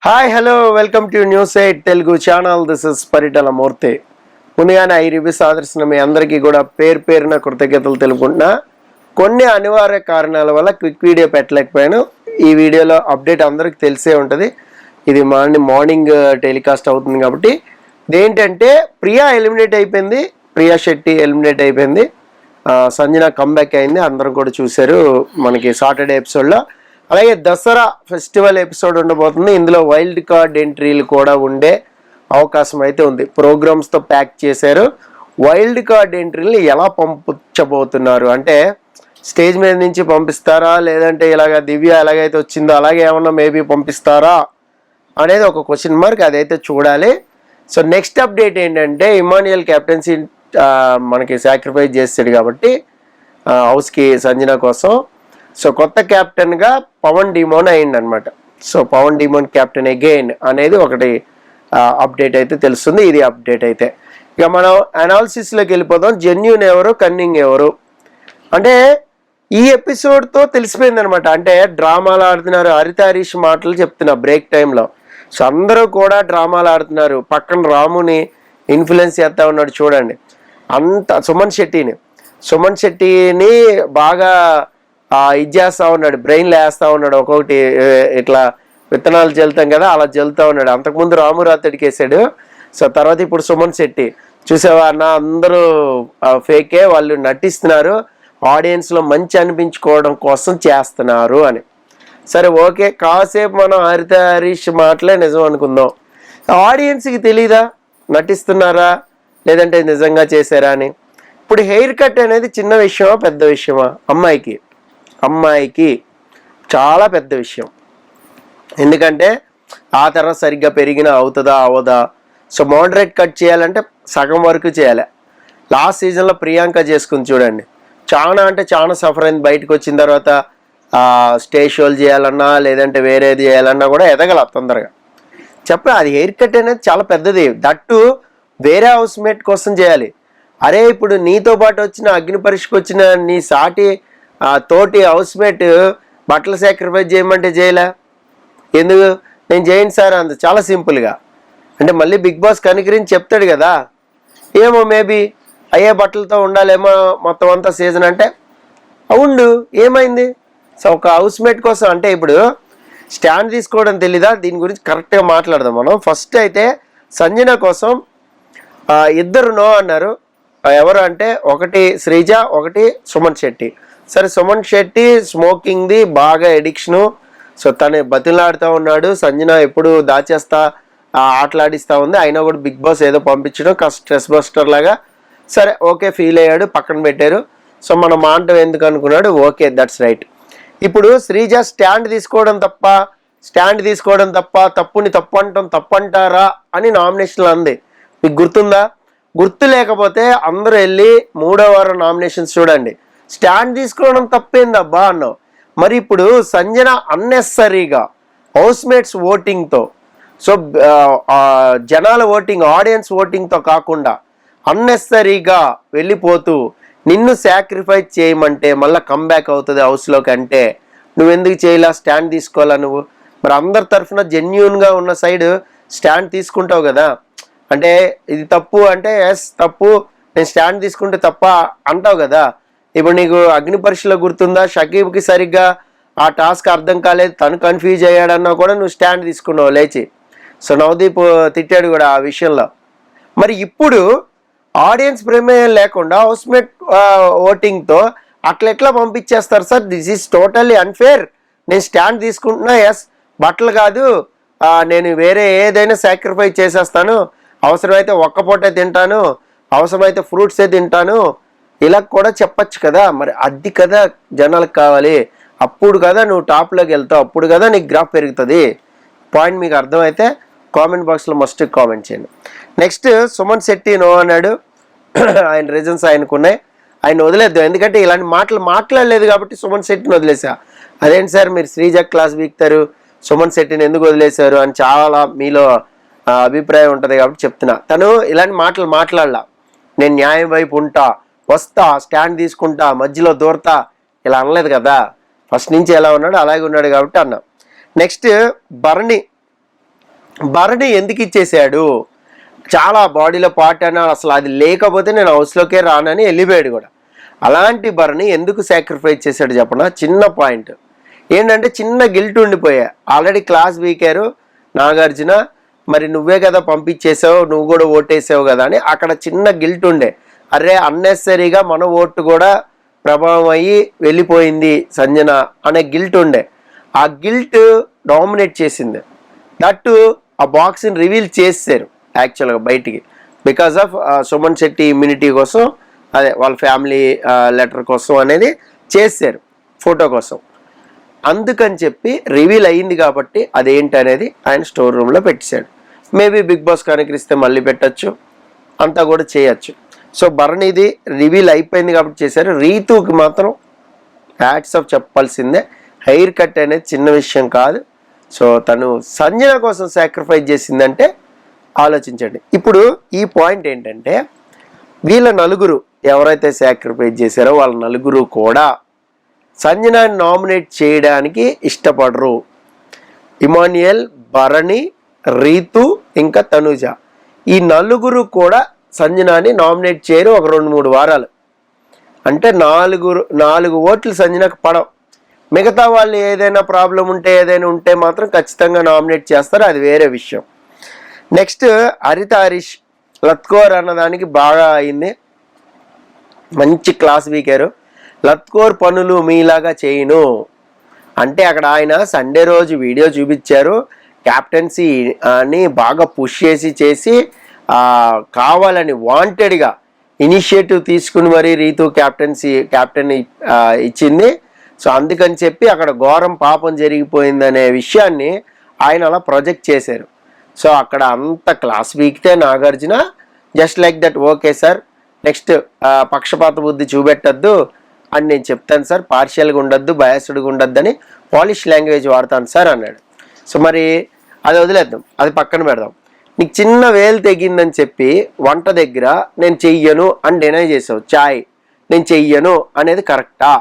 Hi hello welcome to news 8 Telugu channel. This is Paritala Murthy. ముందుగానే ఈ reviews ఆదర్శిస్తున్న మీ అందరికీ కూడా పేరున కృతజ్ఞతలు తెలుపుకుంటున్నా. కొన్ని అనివార్య కారణాల వల్ల క్విక్ వీడియో పెట్టలేకపోయాను. ఈ వీడియోలో అప్డేట్ అందరికీ తెలిసే ఉంటుంది. ఇది మార్నింగ్ టెలికాస్ట్ అవుతుంది కాబట్టి ఇదేంటంటే ప్రియా ఎలిమినేట్ అయిపోయింది. ప్రియా శెట్టి ఎలిమినేట్ అయిపోయింది. సంజన కమ్బ్యాక్ అయింది. అందరం కూడా చూశారు మనకి సాటర్డే ఎపిసోడ్లో. అలాగే దసరా ఫెస్టివల్ ఎపిసోడ్ ఉండబోతుంది. ఇందులో వైల్డ్ కార్డ్ ఎంట్రీలు కూడా ఉండే అవకాశం అయితే ఉంది. ప్రోగ్రామ్స్తో ప్యాక్ చేశారు. వైల్డ్ కార్డ్ ఎంట్రీలు ఎలా పంపించబోతున్నారు అంటే స్టేజ్ మీద నుంచి పంపిస్తారా, లేదంటే ఇలాగ దివ్య ఎలాగైతే వచ్చిందో అలాగే ఏమన్నా మేబీ పంపిస్తారా అనేది ఒక క్వశ్చన్ మార్క్. అదైతే చూడాలి. సో నెక్స్ట్ అప్డేట్ ఏంటంటే ఇమాన్యుయల్ కెప్టెన్సీ మనకి సాక్రిఫైస్ చేస్తాడు కాబట్టి హౌస్కి సంజన కోసం. సో కొత్త క్యాప్టెన్గా పవన్ డిమోన్ అయ్యింది అనమాట. So Pawan demon captain again అనేది ఒకటి అప్డేట్ అయితే తెలుస్తుంది. ఇది అప్డేట్ అయితే ఇక మనం అనాలిసిస్లోకి వెళ్ళిపోదాం. జెన్యూన్ ఎవరు, కన్నింగ్ ఎవరు అంటే ఈ ఎపిసోడ్తో తెలిసిపోయింది అనమాట. అంటే డ్రామాలు ఆడుతున్నారు. హరిత హరీష్ మాటలు చెప్తున్నా బ్రేక్ టైంలో. సో అందరూ కూడా డ్రామాలు ఆడుతున్నారు. పక్కన రాముని ఇన్ఫ్లుయెన్స్ చేస్తూ ఉన్నాడు చూడండి. అంత సుమన్ శెట్టిని బాగా ఇది చేస్తూ ఉన్నాడు, బ్రెయిన్లో వేస్తూ ఉన్నాడు. ఒక్కొక్కటి ఇట్లా విత్తనాలు జల్లుతాం కదా అలా జల్లుతూ ఉన్నాడు. అంతకుముందు రాము రాతడికి వేసాడు. సో తర్వాత ఇప్పుడు సుమన్ శెట్టి చూసావా అన్న, అందరూ ఫేకే, వాళ్ళు నటిస్తున్నారు, ఆడియన్స్లో మంచి అనిపించుకోవడం కోసం చేస్తున్నారు అని. సరే ఓకే, కాసేపు మనం హరిత హరీష్ మాటలే నిజం అనుకుందాం. ఆడియన్స్కి తెలీదా నటిస్తున్నారా లేదంటే నిజంగా చేశారా అని. ఇప్పుడు హెయిర్ కట్ అనేది చిన్న విషయమా పెద్ద విషయమా? అమ్మాయికి చాలా పెద్ద విషయం. ఎందుకంటే ఆ తర్వాత సరిగ్గా పెరిగినా అవుతుందా అవదా. సో మోడరేట్ కట్ చేయాలంటే సగం వరకు చేయాలి. లాస్ట్ సీజన్లో ప్రియాంక చేసుకుని చూడండి, చాలా అంటే చాలా సఫర్ అయింది. బయటకు వచ్చిన తర్వాత స్టేజ్ షోలు చేయాలన్నా లేదంటే వేరేది చేయాలన్నా కూడా ఎదగల తొందరగా. అది హెయిర్ కట్ అనేది చాలా పెద్దది. దట్టు వేరే హౌస్ మేట్ కోసం చేయాలి. అరే ఇప్పుడు నీతో పాటు వచ్చిన అగ్ని పరీక్షకు వచ్చిన నీ సాటి తోటి హౌస్ మేట్ బట్టలు సాక్రిఫైస్ చేయమంటే చేయలే. ఎందుకు? నేను చేయను సార్ అంత చాలా సింపుల్గా. అంటే మళ్ళీ బిగ్ బాస్ కనికరించి చెప్తాడు కదా, ఏమో మేబీ అయ్యే బట్టలతో ఉండాలేమో మొత్తం అంతా సీజన్ అంటే ఉండు, ఏమైంది? సో ఒక హౌస్ మేట్ కోసం అంటే ఇప్పుడు స్టాండ్ తీసుకోవడం తెలీదా? దీని గురించి కరెక్ట్గా మాట్లాడదాం మనం. ఫస్ట్ అయితే సంజన కోసం ఇద్దరు నో అన్నారు. ఎవరు అంటే ఒకటి శ్రీజ, ఒకటి సుమన్ శెట్టి. సరే సుమన్ శెట్టి స్మోకింగ్ది బాగా ఎడిక్షను. సో తను బతిలాడుతూ ఉన్నాడు. సంజన ఎప్పుడు దాచేస్తా ఆటలాడిస్తూ ఉంది. అయినా కూడా బిగ్ బాస్ ఏదో పంపించడం స్ట్రెస్ బస్టర్ లాగా. సరే ఓకే ఫీల్ అయ్యాడు, పక్కన పెట్టారు. సో మనం మాంటం ఎందుకు అనుకున్నాడు. Okay that's right. ఇప్పుడు శ్రీజ స్టాండ్ తీసుకోవడం తప్ప తప్పుని తప్పంటారా అని నామినేషన్లు అంది. మీకు గుర్తుందా? గుర్తు లేకపోతే అందరూ వెళ్ళి 3వ వారం నామినేషన్స్ చూడండి. స్టాండ్ తీసుకోవడం తప్పేందబ్బా అన్నావు. మరి ఇప్పుడు సంజన అన్నెసరీగా హౌస్ మేట్స్ ఓటింగ్తో, సో జనాల ఓటింగ్ ఆడియన్స్ ఓటింగ్తో కాకుండా అన్నెసరీగా వెళ్ళిపోతూ నిన్ను సాక్రిఫైస్ చేయమంటే మళ్ళీ కమ్బ్యాక్ అవుతుంది హౌస్లోకి అంటే నువ్వెందుకు చేయలా? స్టాండ్ తీసుకోవాలా నువ్వు? మరి అందరి తరఫున జెన్యూన్గా ఉన్న సైడ్ స్టాండ్ తీసుకుంటావు కదా. అంటే ఇది తప్పు అంటే ఎస్ తప్పు, నేను స్టాండ్ తీసుకుంటే తప్ప అంటావు కదా. ఇప్పుడు నీకు అగ్ని పరీక్షలో గుర్తుందా, షకీబ్కి సరిగ్గా ఆ టాస్క్ అర్థం కాలేదు, తను కన్ఫ్యూజ్ అయ్యాడన్నా కూడా నువ్వు స్టాండ్ తీసుకున్నావు లేచి. సో నవదీప్ తిట్టాడు కూడా ఆ విషయంలో. మరి ఇప్పుడు ఆడియన్స్ ప్రమేయం లేకుండా హౌస్మేట్ ఓటింగ్తో అట్లా ఎట్లా పంపించేస్తారు sir? This is totally unfair. నేను స్టాండ్ తీసుకుంటున్నా, ఎస్ బట్టలు కాదు, నేను వేరే ఏదైనా సాక్రిఫైస్ చేసేస్తాను, అవసరమైతే ఒక్క పూటే తింటాను, అవసరమైతే ఫ్రూట్సే తింటాను, ఇలా కూడా చెప్పచ్చు కదా. మరి అది కదా జనాలకు కావాలి. అప్పుడు కదా నువ్వు టాప్లోకి వెళ్తావు, అప్పుడు కదా నీకు గ్రాఫ్ పెరుగుతుంది. పాయింట్ మీకు అర్థమైతే కామెంట్ బాక్స్లో మస్ట్ కామెంట్ చేయండి. నెక్స్ట్ సుమన్ శెట్టి నో అన్నాడు. ఆయన రీజన్స్ ఆయనకున్నాయి, ఆయన వదిలేద్దాం. ఎందుకంటే ఇలాంటి మాట్లాడలేదు కాబట్టి సుమన్ శెట్టిని వదిలేసా. అదేంటి సార్ మీరు శ్రీజ క్లాస్ వీక్తారు, సుమన్ శెట్టిని ఎందుకు వదిలేశారు అని చాలా మీలో అభిప్రాయం ఉంటుంది కాబట్టి చెప్తున్నా. తను ఇలాంటి మాట్లాడలా. నేను న్యాయం వైపు ఉంటా, వస్తా, స్టాండ్ తీసుకుంటా, మధ్యలో దూరతా ఇలా అనలేదు కదా. ఫస్ట్ నుంచి ఎలా ఉన్నాడు అలాగే ఉన్నాడు కాబట్టి అన్నా. నెక్స్ట్ భరణి భరణి ఎందుకు ఇచ్చేసాడు, చాలా బాడీలో పార్ట్ అని అసలు అది లేకపోతే నేను హౌస్లోకే రానని వెళ్ళిపోయాడు కూడా. అలాంటి భరణి ఎందుకు సాక్రిఫైస్ చేశాడు చెప్పనా? చిన్న పాయింట్ ఏంటంటే చిన్న గిల్ట్ ఉండిపోయా. ఆల్రెడీ క్లాస్ వీకారు నాగార్జున, మరి నువ్వే కదా పంపించేసావు, నువ్వు కూడా ఓటేసావు కదా అని అక్కడ చిన్న గిల్ట్ ఉండే. అరే అన్నెసరీగా మన ఓటు కూడా ప్రభావం అయ్యి వెళ్ళిపోయింది సంజన అనే గిల్ట్ ఉండే. ఆ గిల్ట్ డామినేట్ చేసింది. దట్టు ఆ బాక్స్ని రివీల్ చేశారు యాక్చువల్గా బయటికి, because of Suman Shetty immunity కోసం, అదే వాళ్ళ ఫ్యామిలీ లెటర్ కోసం అనేది చేశారు, ఫోటో కోసం. అందుకని చెప్పి రివీల్ అయ్యింది కాబట్టి అదేంటి అనేది ఆయన స్టోర్ రూమ్లో పెట్టేశాడు. మేబీ బిగ్ బాస్ కనుకరిస్తే మళ్ళీ పెట్టచ్చు, అంతా కూడా చేయొచ్చు. సో భరణిది రివీల్ అయిపోయింది కాబట్టి చేశారు. రీతుకి మాత్రం హ్యాట్స్ ఆఫ్ చెప్పాల్సిందే. హెయిర్ కట్ అనేది చిన్న విషయం కాదు. సో తను సంజన కోసం సాక్రిఫైస్ చేసిందంటే ఆలోచించండి. ఇప్పుడు ఈ పాయింట్ ఏంటంటే వీళ్ళ నలుగురు ఎవరైతే సాక్రిఫైస్ చేశారో వాళ్ళ నలుగురు కూడా సంజనాని నామినేట్ చేయడానికి ఇష్టపడరు. ఇమాన్యుయల్, భరణి, రీతు ఇంకా తనుజ, ఈ నలుగురు కూడా సంజనాని నామినేట్ చేయరు ఒక 2-3 వారాలు. అంటే 4 ఓట్లు సంజనకు పడవు. మిగతా వాళ్ళు ఏదైనా ప్రాబ్లం ఉంటే ఏదైనా ఉంటే మాత్రం ఖచ్చితంగా నామినేట్ చేస్తారు, అది వేరే విషయం. నెక్స్ట్ హరిత హరీష్ లత్కోర్ అన్నదానికి బాగా అయింది, మంచి క్లాస్ వీకారు. లత్కోర్ పనులు మీలాగా చేయను అంటే అక్కడ ఆయన సండే రోజు వీడియో చూపించారు. క్యాప్టెన్సీ అని బాగా పుష్ చేసి కావాలని వాంటెడ్గా ఇనిషియేటివ్ తీసుకుని మరీ రీతు క్యాప్టెన్ ఇచ్చింది. సో అందుకని చెప్పి అక్కడ ఘోరం పాపం జరిగిపోయిందనే విషయాన్ని ఆయన అలా ప్రొజెక్ట్ చేశారు. సో అక్కడ అంత క్లాస్ వీక్తే Nagarjuna just like that, okay sir next పక్షపాత బుద్ధి చూపెట్టద్దు అని నేను చెప్తాను సార్, పార్షియల్గా ఉండొద్దు, బయాస్డ్గా ఉండొద్దు అని పాలిష్ లాంగ్వేజ్ వాడతాను సార్ అన్నాడు. సో మరి అది వదిలేద్దాం, అది పక్కన పెడదాం. నీకు చిన్న వేలు తెగిందని చెప్పి వంట దగ్గర నేను చెయ్యను అని డినై చేసావు. చాయ్ నేను చెయ్యను అనేది కరెక్టా?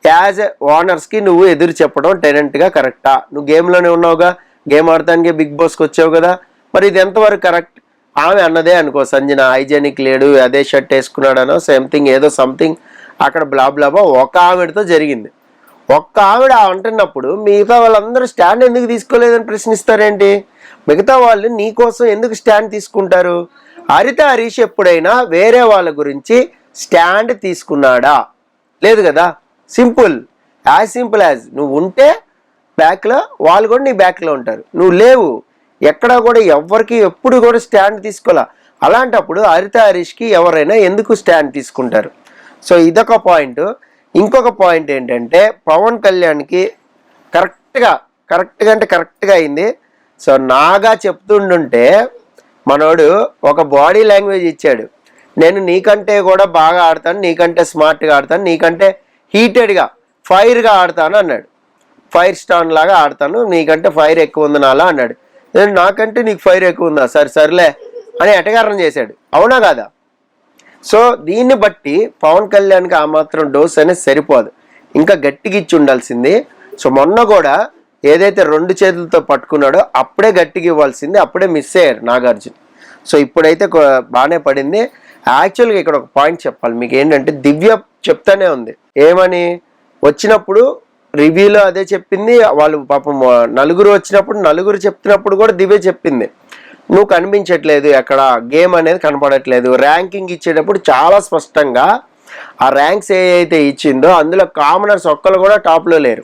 యాజ్ ఎ ఓనర్స్కి నువ్వు ఎదురు చెప్పడం టెనెంట్గా కరెక్టా? నువ్వు గేమ్లోనే ఉన్నావుగా, గేమ్ ఆడటానికి బిగ్ బాస్కి వచ్చావు కదా, మరి ఇది ఎంతవరకు కరెక్ట్? ఆమె అన్నదే అనుకో, సంజన హైజెనిక్ లేడు, అదే షర్ట్ వేసుకున్నాడనో సంథింగ్ ఏదో సంథింగ్ అక్కడ బ్లాబ్లాబా ఒక ఆవిడతో జరిగింది. ఒక్క ఆవిడ అంటున్నప్పుడు మిగతా వాళ్ళందరూ స్టాండ్ ఎందుకు తీసుకోలేదని ప్రశ్నిస్తారేంటి? మిగతా వాళ్ళు నీ కోసం ఎందుకు స్టాండ్ తీసుకుంటారు? హరిత హరీష్ ఎప్పుడైనా వేరే వాళ్ళ గురించి స్టాండ్ తీసుకున్నాడా? లేదు కదా. సింపుల్, యాజ్ సింపుల్ యాజ్ నువ్వు ఉంటే బ్యాక్లో వాళ్ళు కూడా నీ బ్యాక్లో ఉంటారు, నువ్వు లేవు ఎక్కడా కూడా ఎవ్వరికి ఎప్పుడు కూడా స్టాండ్ తీసుకోలే. అలాంటప్పుడు హరిత హరీష్కి ఎవరైనా ఎందుకు స్టాండ్ తీసుకుంటారు? సో ఇదొక పాయింట్. ఇంకొక పాయింట్ ఏంటంటే పవన్ కళ్యాణ్కి కరెక్ట్గా అంటే కరెక్ట్గా అయింది. సో నాగా చెప్తుండుంటే మనోడు ఒక బాడీ లాంగ్వేజ్ ఇచ్చాడు, నేను నీకంటే కూడా బాగా ఆడతాను, నీకంటే స్మార్ట్గా ఆడతాను, నీకంటే హీటెడ్గా ఫైర్గా ఆడతాను అన్నాడు. ఫైర్ స్టాన్ లాగా ఆడతాను, నీకంటే ఫైర్ ఎక్కువ ఉంది నాలా అన్నాడు. నేను నాకంటే నీకు ఫైర్ ఎక్కువ ఉందా, సర్లే అని ఎటకారం చేశాడు. అవునా కాదా? సో దీన్ని బట్టి పవన్ కళ్యాణ్కి ఆ మాత్రం డోస్ అనేది సరిపోదు, ఇంకా గట్టిగా ఇచ్చి ఉండాల్సింది. సో మొన్న కూడా ఏదైతే 2 చేతులతో పట్టుకున్నాడో అప్పుడే గట్టిగా ఇవ్వాల్సింది, అప్పుడే మిస్ అయ్యారు నాగార్జున. సో ఇప్పుడైతే బాగానే పడింది. యాక్చువల్గా ఇక్కడ ఒక పాయింట్ చెప్పాలి మీకు ఏంటంటే, దివ్య చెప్తానే ఉంది ఏమని, వచ్చినప్పుడు రివ్యూలో అదే చెప్పింది. వాళ్ళు పాపం నలుగురు వచ్చినప్పుడు నలుగురు చెప్తున్నప్పుడు కూడా దివ్య చెప్పింది, నువ్వు కనిపించట్లేదు, ఎక్కడ గేమ్ అనేది కనపడట్లేదు. ర్యాంకింగ్ ఇచ్చేటప్పుడు చాలా స్పష్టంగా ఆ ర్యాంక్స్ ఏదైతే ఇచ్చిందో అందులో కామనర్స్ ఒక్కరు కూడా టాప్లో లేరు.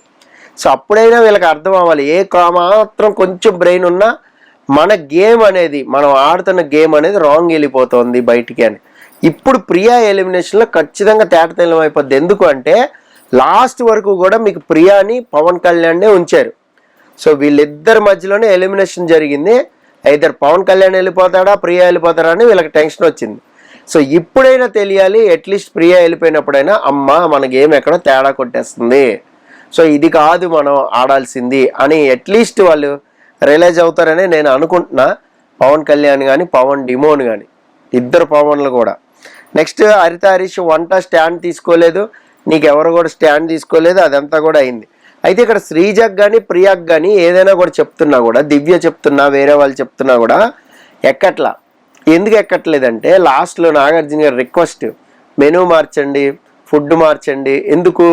సో అప్పుడైనా వీళ్ళకి అర్థం అవ్వాలి, ఏ మాత్రం కొంచెం బ్రెయిన్ ఉన్నా మన గేమ్ అనేది, మనం ఆడుతున్న గేమ్ అనేది రాంగ్ వెళ్ళిపోతుంది బయటికి అని. ఇప్పుడు ప్రియా ఎలిమినేషన్లో ఖచ్చితంగా తేటతెల్లం అయిపోద్ది. ఎందుకు అంటే లాస్ట్ వరకు కూడా మీకు ప్రియాని పవన్ కళ్యాణ్నే ఉంచారు. సో వీళ్ళిద్దరి మధ్యలోనే ఎలిమినేషన్ జరిగింది. ఐదర్ పవన్ కళ్యాణ్ వెళ్ళిపోతాడా ప్రియా వెళ్ళిపోతాడా అని వీళ్ళకి టెన్షన్ వచ్చింది. సో ఇప్పుడైనా తెలియాలి, అట్లీస్ట్ ప్రియా వెళ్ళిపోయినప్పుడైనా అమ్మ మన గేమ్ ఎక్కడో తేడా కొట్టేస్తుంది, సో ఇది కాదు మనం ఆడాల్సింది అని అట్లీస్ట్ వాళ్ళు రియలైజ్ అవుతారని నేను అనుకుంటున్నా. పవన్ కళ్యాణ్ కానీ పవన్ డిమోన్ కానీ ఇద్దరు పవన్లు కూడా. నెక్స్ట్ హరిత హరీష్ వంట స్టాండ్ తీసుకోలేదు, నీకెవరు కూడా స్టాండ్ తీసుకోలేదు, అదంతా కూడా అయింది. అయితే ఇక్కడ శ్రీజకు కానీ ప్రియాకు కానీ ఏదైనా కూడా చెప్తున్నా కూడా, దివ్య చెప్తున్నా వేరే వాళ్ళు చెప్తున్నా కూడా ఎక్కట్లా. ఎందుకు ఎక్కట్లేదంటే లాస్ట్లో నాగార్జున గారు రిక్వెస్ట్, మెనూ మార్చండి, ఫుడ్ మార్చండి. ఎందుకు?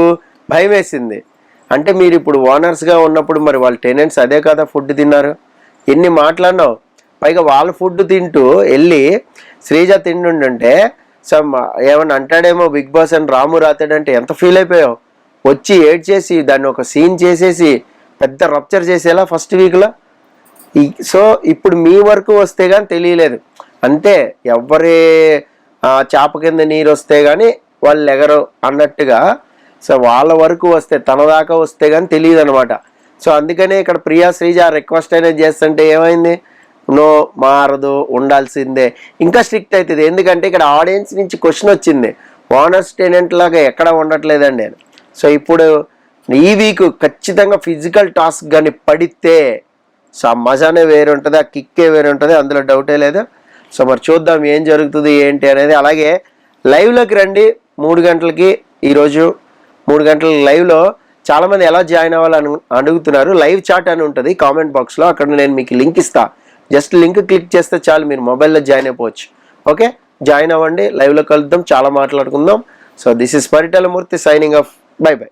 భయం వేసింది. అంటే మీరు ఇప్పుడు ఓనర్స్గా ఉన్నప్పుడు మరి వాళ్ళ టెనెంట్స్ అదే కదా ఫుడ్ తిన్నారు, ఎన్ని మాట్లాడినావు. పైగా వాళ్ళ ఫుడ్ తింటూ వెళ్ళి శ్రీజ తింటుంటే సో ఏమన్నా అంటాడేమో బిగ్ బాస్ అని రాము రాతాడంటే ఎంత ఫీల్ అయిపోయావు. వచ్చి ఏడ్ చేసి దాన్ని ఒక సీన్ చేసేసి పెద్ద రప్చర్ చేసేలా ఫస్ట్ వీక్లో. సో ఇప్పుడు మీ వరకు వస్తే కానీ తెలియలేదు అంతే. ఎవరి చేప కింద నీరు వస్తే కానీ వాళ్ళు ఎగరు అన్నట్టుగా. సో వాళ్ళ వరకు వస్తే, తన దాకా వస్తే కానీ తెలియదు అనమాట. సో అందుకనే ఇక్కడ ప్రియా శ్రీజ రిక్వెస్ట్ అనేది చేస్తుంటే ఏమైంది, నో మారదు, ఉండాల్సిందే. ఇంకా స్ట్రిక్ట్ అవుతుంది. ఎందుకంటే ఇక్కడ ఆడియన్స్ నుంచి క్వశ్చన్ వచ్చింది, ఓనర్స్ టెనెంట్ లాగా ఎక్కడ ఉండట్లేదండి నేను. సో ఇప్పుడు ఈ వీక్ ఖచ్చితంగా ఫిజికల్ టాస్క్ కానీ పడితే సో ఆ మజానే వేరు ఉంటుంది, ఆ కిక్కే వేరు ఉంటుంది, అందులో డౌటే లేదు. సో మరి చూద్దాం ఏం జరుగుతుంది ఏంటి అనేది. అలాగే లైవ్లోకి రండి 3 గంటలకి, ఈరోజు 3 గంటల లైవ్లో చాలామంది ఎలా జాయిన్ అవ్వాలని అడుగుతున్నారు. లైవ్ చాట్ అని ఉంటుంది కామెంట్ బాక్స్లో, అక్కడ నేను మీకు లింక్ ఇస్తా. జస్ట్ లింక్ క్లిక్ చేస్తే చాలు, మీరు మొబైల్లో జాయిన్ అయిపోవచ్చు. ఓకే, జాయిన్ అవ్వండి, లైవ్లో కలుద్దాం, చాలా మాట్లాడుకుందాం. So this is Paritala Murthy signing off. By by.